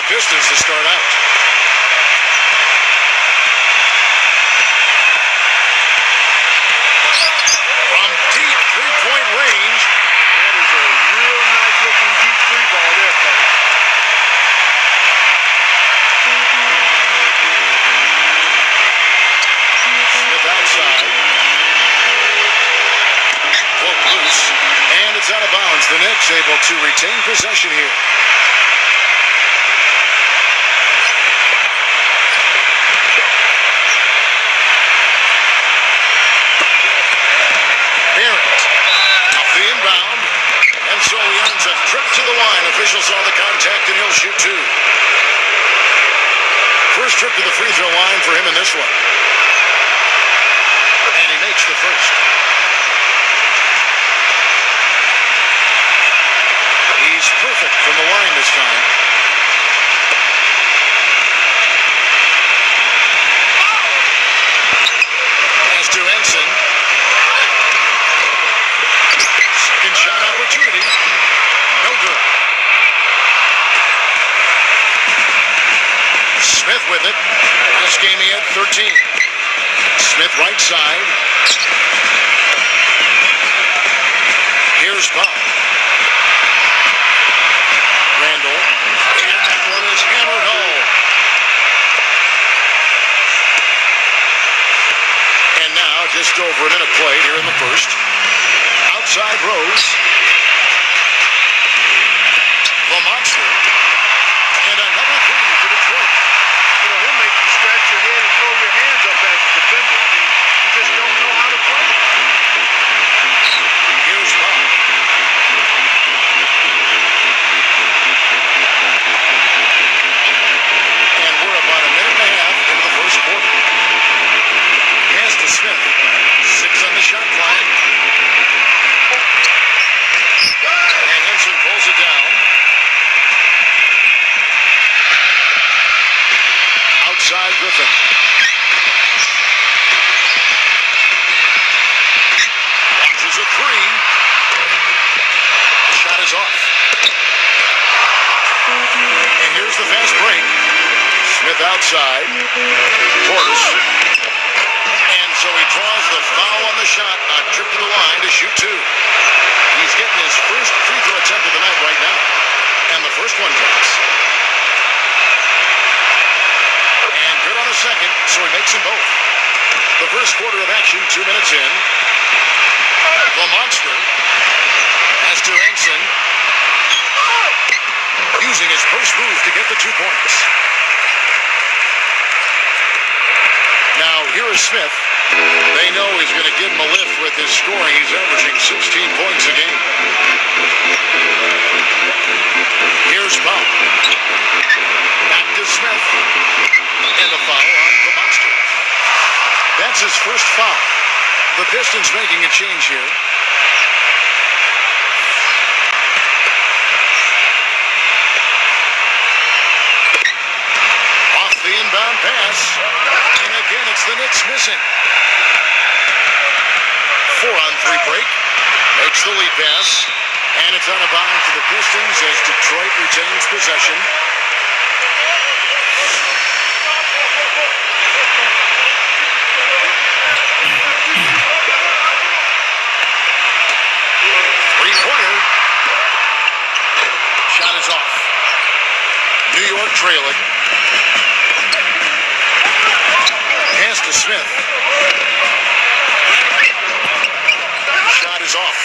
the Pistons to start out. From deep three-point range. That is a real nice-looking deep three ball there, fellas. Smith outside. Pulled loose. And it's out of bounds. The Knicks able to retain possession here. So he earns a trip to the line. Officials saw the contact, and he'll shoot two. First trip to the free throw line for him in this one. And he makes the first. He's perfect from the line this time. Pass to Ensign. Second shot opportunity. No good. Smith with it. Last game he had 13. Smith right side. Here's Pop. Randall. And that one is hammered home. And now just over a minute played here in the first. Outside Rose. The monster. And another three for Detroit. You know, he'll make you scratch your head and throw your hands up as a defender. I mean, you just don't know how to play. Here's Pop. And we're about a minute and a half into the first quarter. Pass to Smith. 6 on the shot clock. And Henson pulls it down. Outside Griffin. Launches a three. The shot is off. And here's the fast break. Smith outside. Portis. And so he draws the foul on the shot. A trip to the line to shoot two. He's getting his first free throw attempt of the night right now. And the first one drops. And good on the second, so he makes them both. The first quarter of action, 2 minutes in. The monster has to Ensign. Using his post move to get the 2 points. Now, here is Smith. They know he's going to give him a lift with his scoring. He's averaging 16 points a game. Here's Pop. Back to Smith. And a foul on the monster. That's his first foul. The Pistons making a change here. Off the inbound pass. And again, it's the Knicks missing. 4-on-3 break. Makes the lead pass. And it's out of bounds to the Pistons as Detroit retains possession. Three-pointer. Shot is off. New York trailing. Pass to Smith. Shot is off.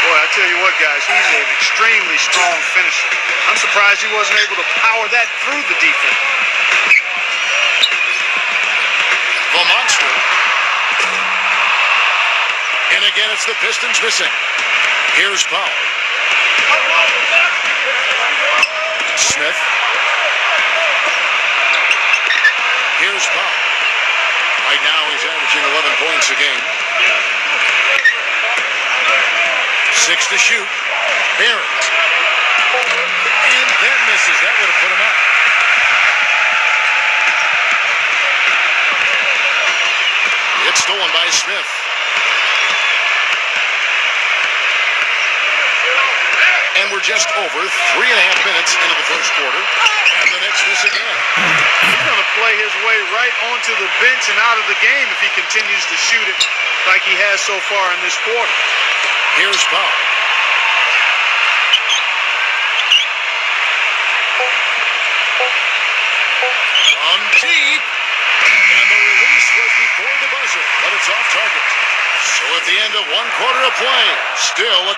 Boy, I tell you what, guys, he's an extremely strong finisher. I'm surprised he wasn't able to power that through the defense. The monster. And again, it's the Pistons missing. Here's Powell. Smith. Here's Powell. Right now, he's averaging 11 points a game. 6 to shoot. Barrett. And that misses. That would have put him up. It's stolen by Smith. And we're We're just over 3.5 minutes into the first quarter, and the Knicks miss again. He's going to play his way right onto the bench and out of the game if he continues to shoot it like he has so far in this quarter. Here's Powell. On deep. And the release was before the buzzer, but it's off target. So at the end of one quarter of play, still a...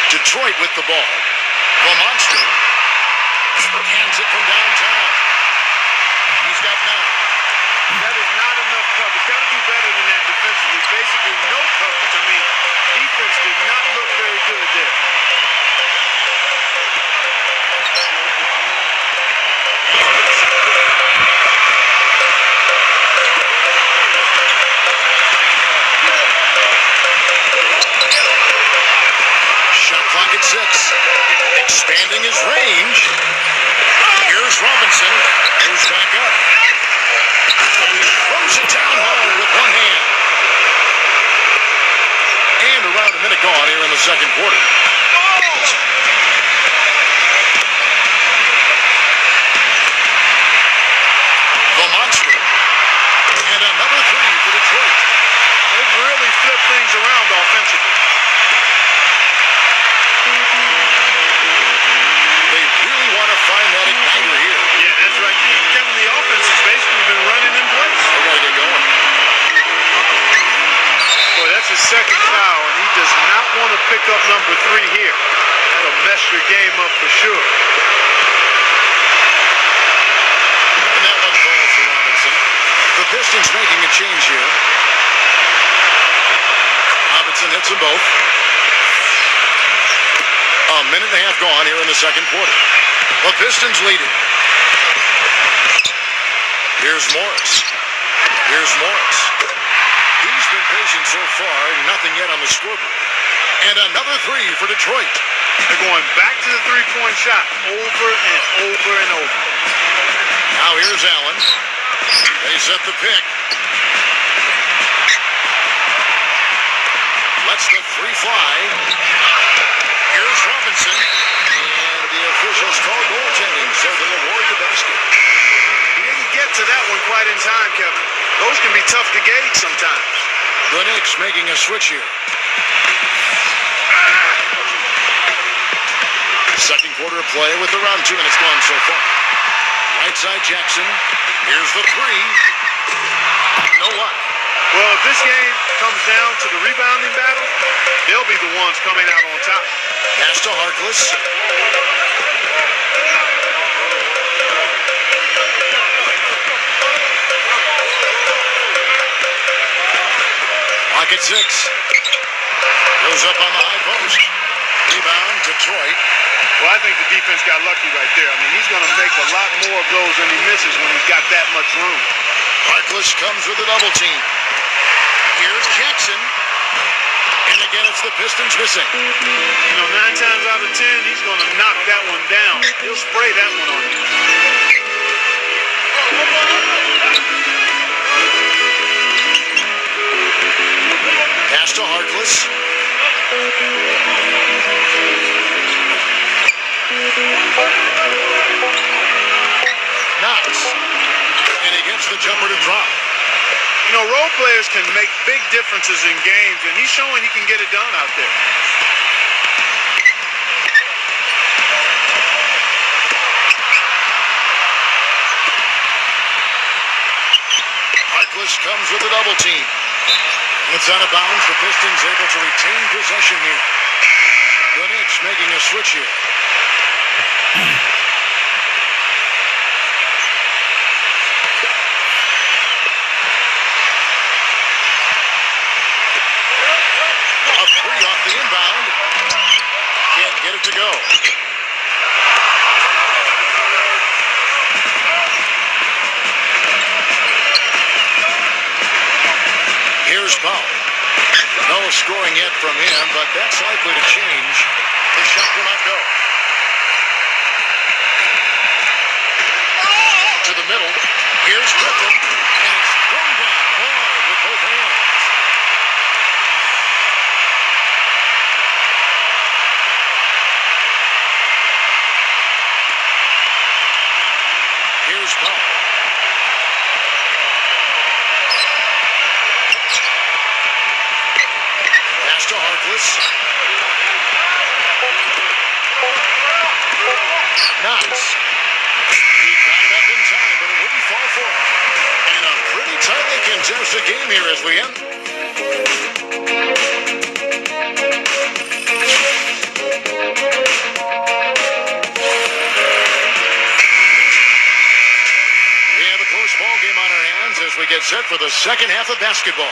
Detroit with the ball. The monster hands it from downtown. He's got 9. That is not enough coverage. Got to do better than that defensively. Basically no coverage. I mean, defense did not look very good there. Shot clock at 6. Expanding his range. Here's Robinson. Goes back up. He throws it down hard with one hand. And around a minute gone here in the second quarter. The monster. And another 3 for Detroit. They've really flipped things around offensively. They really want to find that igniter here. Yeah, that's right. Kevin, the offense has basically been running in place. They got to get going. Boy, that's his second foul, and he does not want to pick up number 3 here. That'll mess your game up for sure. And that one falls for Robinson. The Pistons making a change here. Robinson hits them both. A minute and a half gone here in the second quarter. The Pistons lead it. Here's Morris. Here's Morris. He's been patient so far. Nothing yet on the scoreboard. And another 3 for Detroit. They're going back to the three-point shot over and over and over. Now here's Allen. They set the pick. Lets the 3 fly. Here's Robinson. And the officials call goaltending, so they award the basket. He didn't get to that one quite in time, Kevin. Those can be tough to gauge sometimes. The Knicks making a switch here. Second quarter of play with around 2 minutes gone so far. Right side Jackson. Here's the 3. No luck. Well, if this game comes down to the rebounding battle, they'll be the ones coming out on top. Pass to Harkless. Lock at 6. Goes up on the high post. Rebound, Detroit. Well, I think the defense got lucky right there. I mean, he's going to make a lot more of those than he misses when he's got that much room. Harkless comes with a double team. Here's Jackson. And again, it's the Pistons missing. You know, 9 times out of 10, he's going to knock that one down. He'll spray that one on you. Pass to Harkless. Knox. And he gets the jumper to drop. You know, role players can make big differences in games, and he's showing he can get it done out there. Harkless comes with a double team. It's out of bounds. The Pistons able to retain possession here. The Knicks making a switch here. A 3 off the inbound. Can't get it to go. Here's Powell. No scoring yet from him, but that's likely to change. The shot will not go. To the middle. Here's Griffin. And it's thrown down hard with both hands. Here's Powell. Pass to Harkless. Knox. He got it up in time, but it wouldn't fall for him. And a pretty tightly contested game here as we end. We have a close ball game on our hands as we get set for the second half of basketball.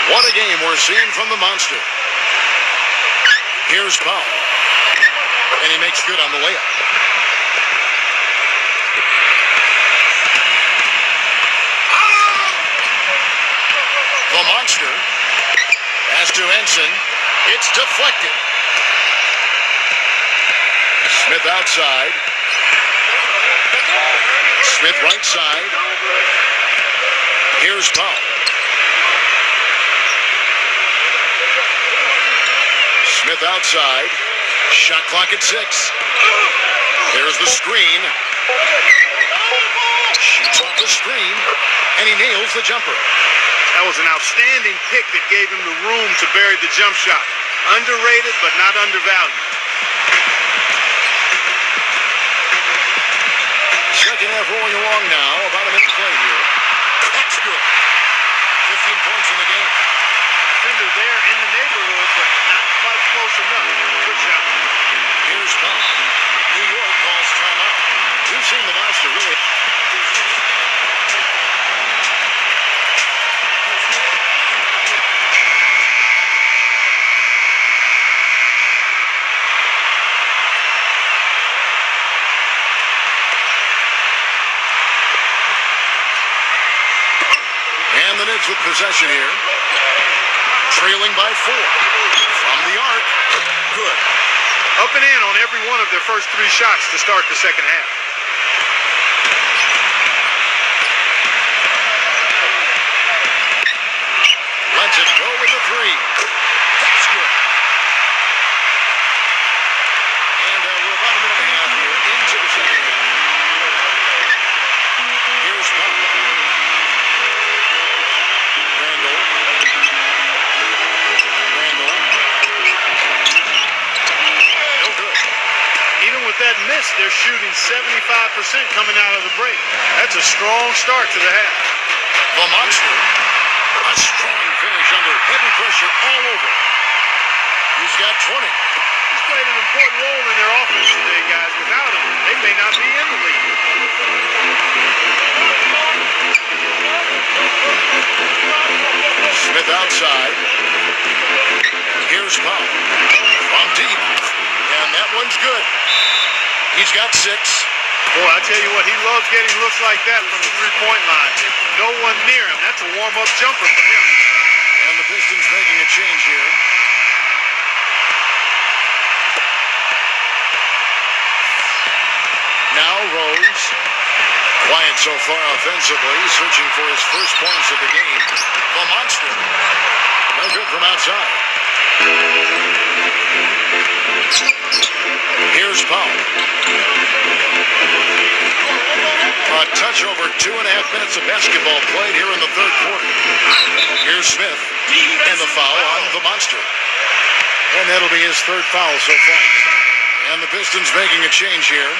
What a game we're seeing from the monster. Here's Powell. And he makes good on the layup. The monster. Pass to Henson. It's deflected. Smith outside. Smith right side. Here's Powell. Smith outside. Shot clock at 6. There's the screen. Shoots off the screen. And he nails the jumper. That was an outstanding pick that gave him the room to bury the jump shot. Underrated, but not undervalued. Second half rolling along now. About a minute to play here. That's good. 15 points in the game. Defender there in the neighborhood, but not quite close enough. Good shot. Here's Powell. New York calls timeout. We've seen the monster really. And the Knicks with possession here. Trailing by 4. From the arc. Good. Up and in on every one of their first 3 shots to start the second half. Lets it go with the 3. That's good. And we're about a minute and a half here into the second half. Here's Powell. Randall. No good. Even with that miss, they're shooting 75% coming out of the break. That's a strong start to the half. The monster. A strong finish under heavy pressure all over. He's got 20. He's played an important role in their offense today, guys. Without him, they may not be in the league. Smith outside. Here's Powell. From deep. And that one's good. He's got 6. Boy, I tell you what, he loves getting looks like that from the three-point line. No one near him. That's a warm-up jumper for him. And the Pistons making a change here. Now Rose. Quiet so far offensively, searching for his first points of the game. The monster. No good from outside. Here's Powell. A touch over 2.5 minutes of basketball played here in the third quarter. Here's Smith. And the foul on the monster. And that'll be his third foul so far. And the Pistons making a change here.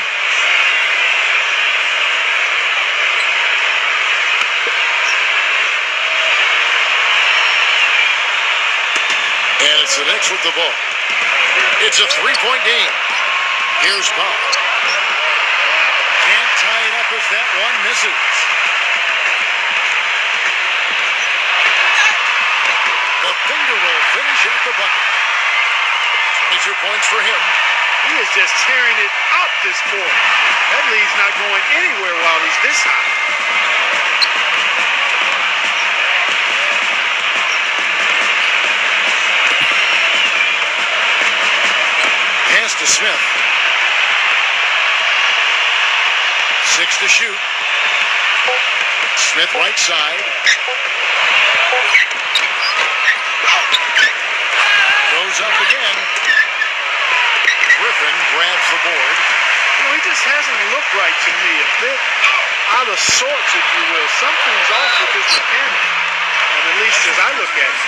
And it's the Knicks with the ball. It's a three-point game. Here's Powell. Can't tie it up as that one misses. The finger roll finish at the bucket. 22 points for him. He is just tearing it up this quarter. That lead's not going anywhere while he's this high. Pass to Smith. 6 to shoot. Smith right side. Goes up again. Griffin grabs the board. He just hasn't looked right to me. A bit out of sorts, if you will. Something's off with his mechanics. And at least as I look at it.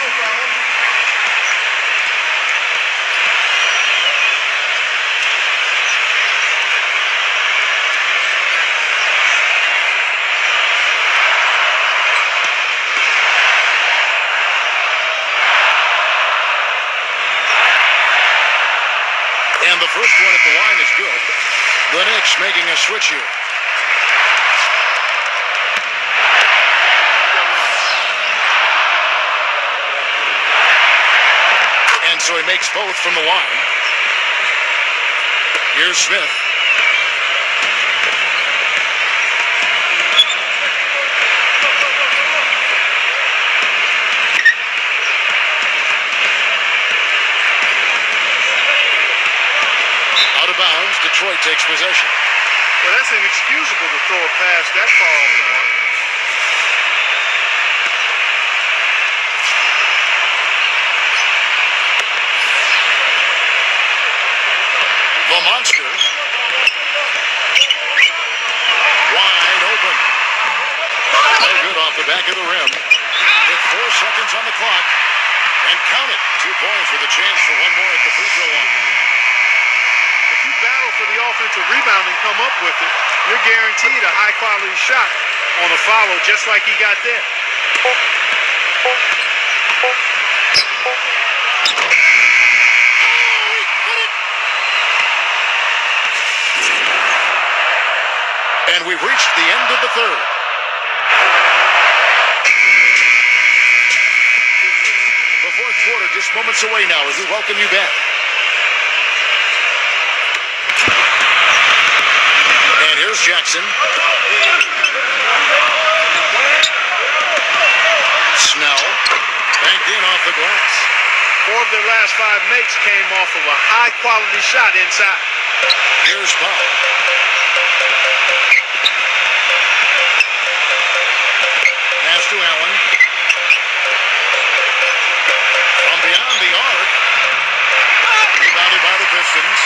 And the first one at the line is good. The Knicks making a switch here. And so he makes both from the line. Here's Smith. Out of bounds, Detroit takes possession. Well, that's inexcusable to throw a pass that far off the mark. The monster. Wide open. No good off the back of the rim. With 4 seconds on the clock. And count it. 2 points with a chance for one more at the free throw line. If you battle for the offensive rebound and come up with it, you're guaranteed a high-quality shot on a follow, just like he got there. And we've reached the end of the third. The fourth quarter just moments away now as we welcome you back. And here's Jackson. Snell. Banked in off the glass. 4 of their last 5 makes came off of a high-quality shot inside. Here's Powell. Pass to Allen. From beyond the arc. Rebounded by the Pistons.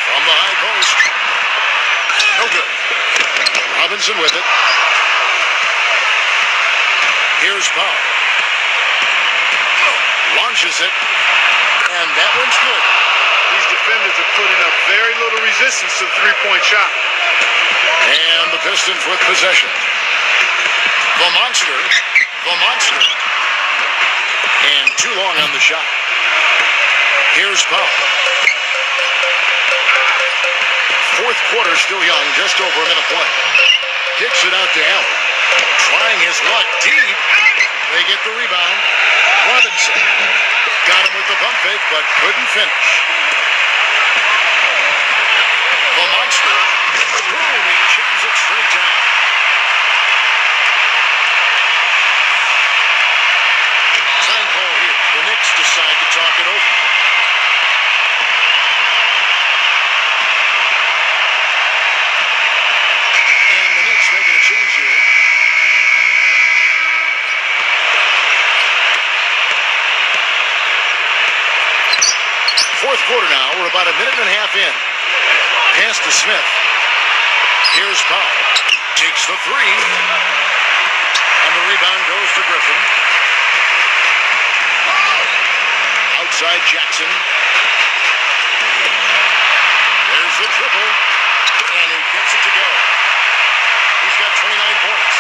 From the high post. No good. Robinson with it. Here's Powell. Launches it. And that one's good. These defenders are putting up very little resistance to the three-point shot. And the Pistons with possession. The monster. The monster. And too long on the shot. Here's Powell. Fourth quarter still young, just over a minute play. Kicks it out to Allen. Trying his luck deep. They get the rebound. Robinson got him with the pump fake, but couldn't finish. The monster. Boom, he chims it straight down. Time call here. The Knicks decide to talk it over. And the Knicks making a change here. Fourth quarter now. We're about a minute and a half in. Pass to Smith. Here's Powell. Takes the three. And the rebound goes to Griffin. Outside Jackson. There's the triple. And he gets it to go. He's got 29 points.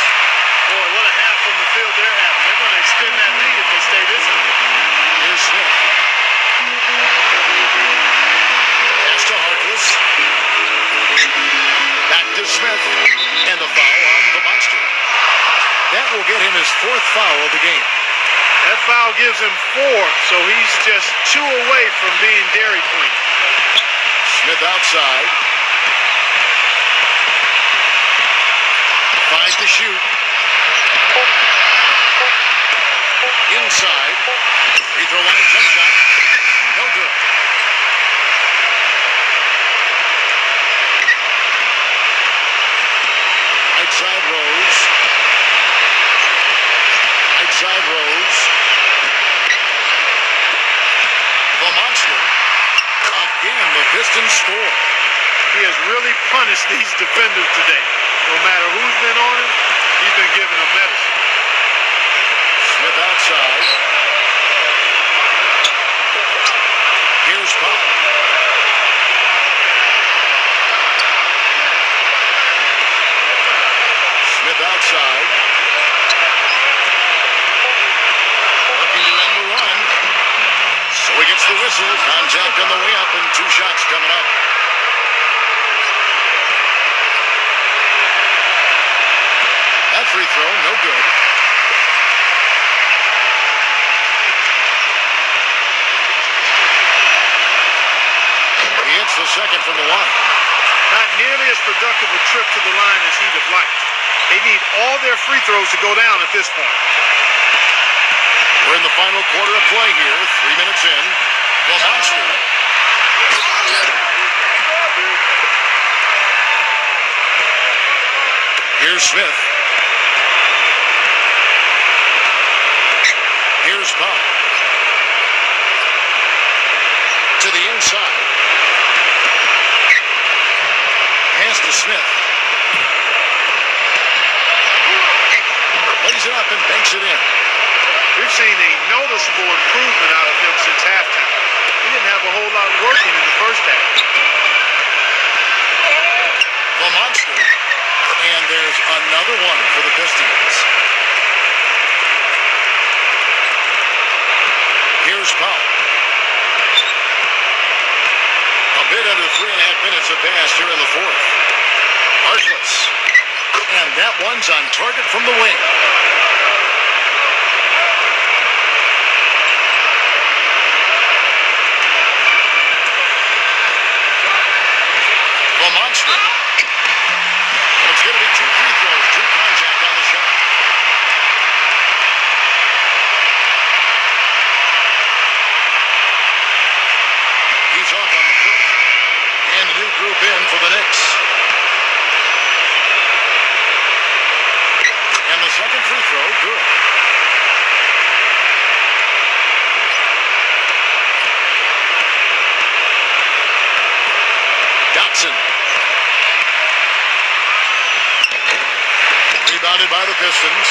Boy, what a half from the field they're having. They're going to extend that lead if they stay this way. Here's Smith. Pass to Harkless. Back to Smith. And the foul on the monster. That will get him his 4th foul of the game. That foul gives him 4, so he's just 2 away from being Dairy Queen. Smith outside. 5 to shoot. In inside. Free throw line jump shot. No good. Right side Rose. Right side Rose. The monster. Again, the Pistons score. He has really punished these defenders today. No matter who's been on him, he's been giving them medicine. Smith outside. Here's Pop. Smith outside. Looking to end the run. So he gets the whistle. Contact on the way up and 2 shots coming up. That free throw, no good. He hits the second from the line. Not nearly as productive a trip to the line as he'd have liked. They need all their free throws to go down at this point. We're in the final quarter of play here. 3 minutes in. The monster. Here's Smith. Here's Pop. To the inside. Pass to Smith. Lays it up and banks it in. We've seen a noticeable improvement out of him since halftime. He didn't have a whole lot working in the first half. The monster. And there's another one for the Pistons. Here's Pop. A bit under 3.5 minutes have passed here in the fourth. Harkless. And that one's on target from the wing. The monster. It's going to be 2 free throws, 2 contact on the shot. He's off on the first. And a new group in for the Knicks. And the second free throw, good. Dotson. Rebounded by the Pistons.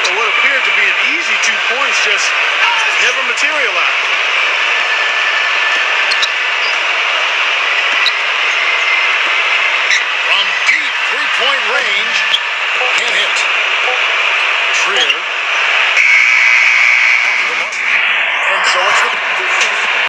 Well, what appeared to be an easy 2 points just never materialized. From deep 3-point range,